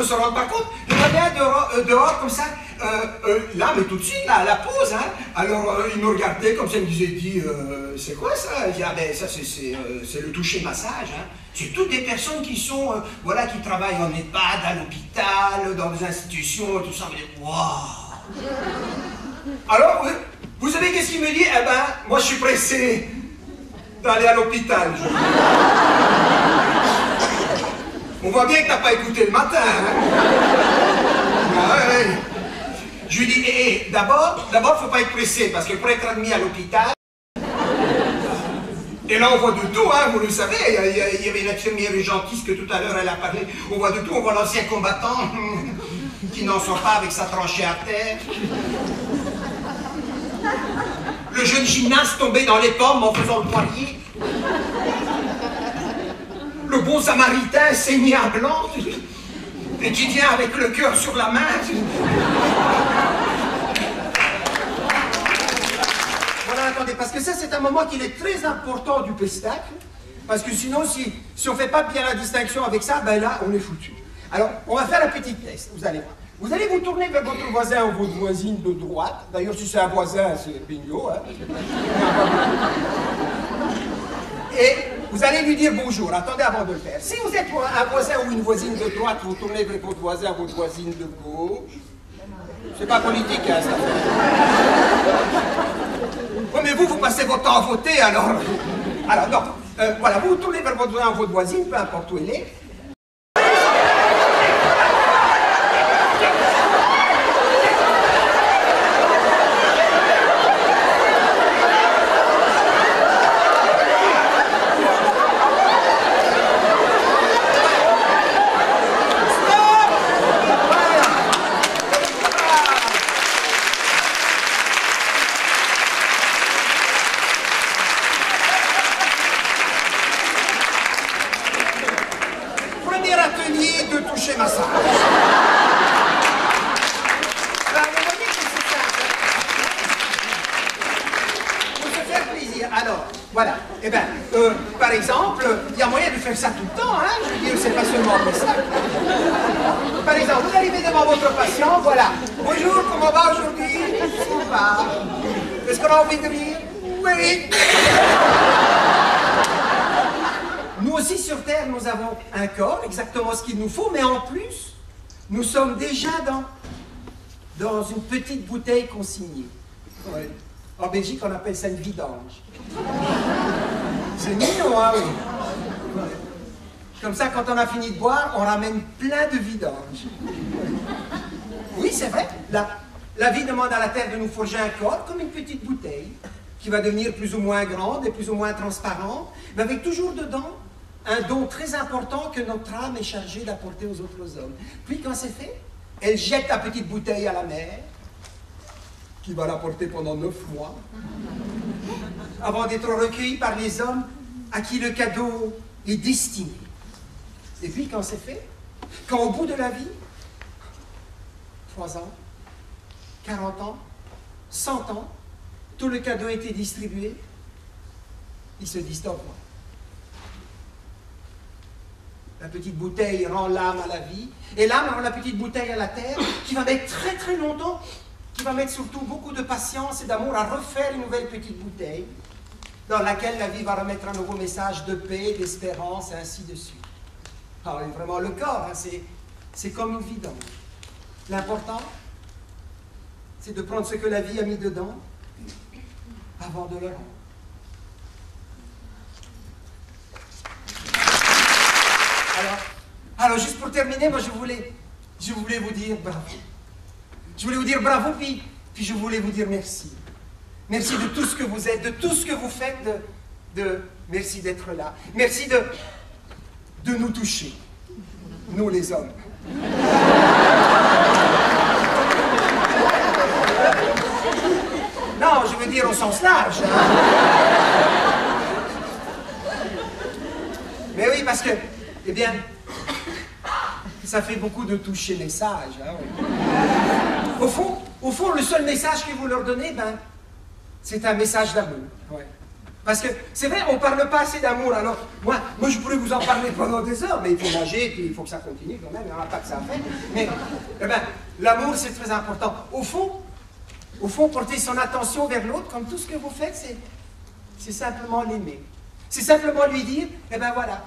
ne se rendent pas compte. Je vois bien dehors comme ça, là, mais tout de suite, là, à la pause, hein. Alors, il me regardait comme ça, il me disait, c'est quoi ça? Il dit, ah ben, ça, c'est le toucher massage, hein. C'est toutes des personnes qui sont, voilà, qui travaillent en EHPAD, à l'hôpital, dans les institutions, et tout ça. Waouh! Alors, vous savez qu'est-ce qu'il me dit? Eh ben, moi, je suis pressé d'aller à l'hôpital. On voit bien que t'as pas écouté le matin, hein? Ah, ouais. Je lui dis, d'abord, faut pas être pressé, parce que pour être admis à l'hôpital, et là on voit de tout, hein, vous le savez, il y avait une infirmière urgentiste que tout à l'heure elle a parlé, on voit de tout, on voit l'ancien combattant qui n'en sort pas avec sa tranchée à terre, le jeune gymnaste tombé dans les pommes en faisant le poirier, le bon samaritain saigné à blanc, et qui vient avec le cœur sur la main. Voilà, attendez, parce que ça c'est un moment qui est très important du pestacle, parce que sinon si on ne fait pas bien la distinction avec ça, ben là on est foutu. Alors on va faire un petit test, vous allez voir. Vous allez vous tourner vers votre voisin ou votre voisine de droite. D'ailleurs si c'est un voisin, c'est bingo, hein. Et vous allez lui dire bonjour, attendez avant de le faire. Si vous êtes un voisin ou une voisine de droite, vous tournez vers votre voisin ou votre voisine de gauche. C'est pas politique, hein, ça. Oui, mais vous passez votre temps à voter, alors. Alors, non. Voilà, vous tournez vers votre voisin ou votre voisine, peu importe où elle est. Par exemple, il y a moyen de faire ça tout le temps, hein, je veux dire, c'est pas seulement pour ça. Par exemple, vous arrivez devant votre patient, voilà. Bonjour, comment va aujourd'hui? Ça va. Est-ce qu'on a envie de rire? Oui. Nous aussi sur Terre, nous avons un corps, exactement ce qu'il nous faut, mais en plus, nous sommes déjà dans une petite bouteille consignée. Ouais. En Belgique, on appelle ça une vidange. C'est mignon, hein, oui. Comme ça, quand on a fini de boire, on ramène plein de vidanges. Oui, c'est vrai. La vie demande à la Terre de nous forger un corps comme une petite bouteille qui va devenir plus ou moins grande et plus ou moins transparente, mais avec toujours dedans un don très important que notre âme est chargée d'apporter aux autres hommes. Puis, quand c'est fait, elle jette la petite bouteille à la mer, qui va la porter pendant 9 mois, avant d'être recueilli par les hommes à qui le cadeau est destiné. Et puis quand c'est fait, quand au bout de la vie, 3 ans, 40 ans, 100 ans, tout le cadeau a été distribué, ils se disent stop. La petite bouteille rend l'âme à la vie, et l'âme rend la petite bouteille à la terre, qui va mettre très très longtemps, qui va mettre surtout beaucoup de patience et d'amour à refaire une nouvelle petite bouteille dans laquelle la vie va remettre un nouveau message de paix, d'espérance et ainsi de suite. Alors vraiment le corps, hein, c'est comme une vidange. L'important, c'est de prendre ce que la vie a mis dedans avant de le rendre. Alors juste pour terminer, moi je voulais vous dire bravo. Je voulais vous dire bravo, puis je voulais vous dire merci. Merci de tout ce que vous êtes, de tout ce que vous faites, merci d'être là. Merci de nous toucher, nous les hommes. Non, je veux dire au sens large. Hein. Mais oui, parce que, eh bien, ça fait beaucoup de toucher message. Hein, oui. Au fond, le seul message que vous leur donnez, ben, c'est un message d'amour. Ouais. Parce que c'est vrai, on ne parle pas assez d'amour. Alors, moi, je pourrais vous en parler pendant des heures, mais il faut nager, puis il faut que ça continue quand même, il n'y aura pas que ça à faire. Mais eh ben, l'amour, c'est très important. Au fond, porter son attention vers l'autre, comme tout ce que vous faites, c'est simplement l'aimer. C'est simplement lui dire, eh ben voilà,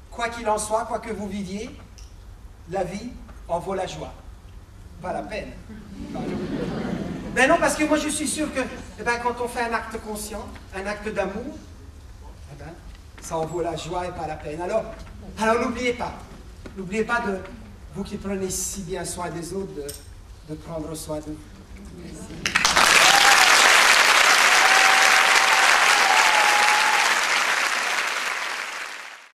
quoi qu'il en soit, quoi que vous viviez, la vie en vaut la joie. Pas la peine. Ben non, parce que moi je suis sûr que eh ben, quand on fait un acte conscient, un acte d'amour, eh ben, ça en vaut la joie et pas la peine. Alors n'oubliez pas de, vous qui prenez si bien soin des autres, de prendre soin de vous. Merci.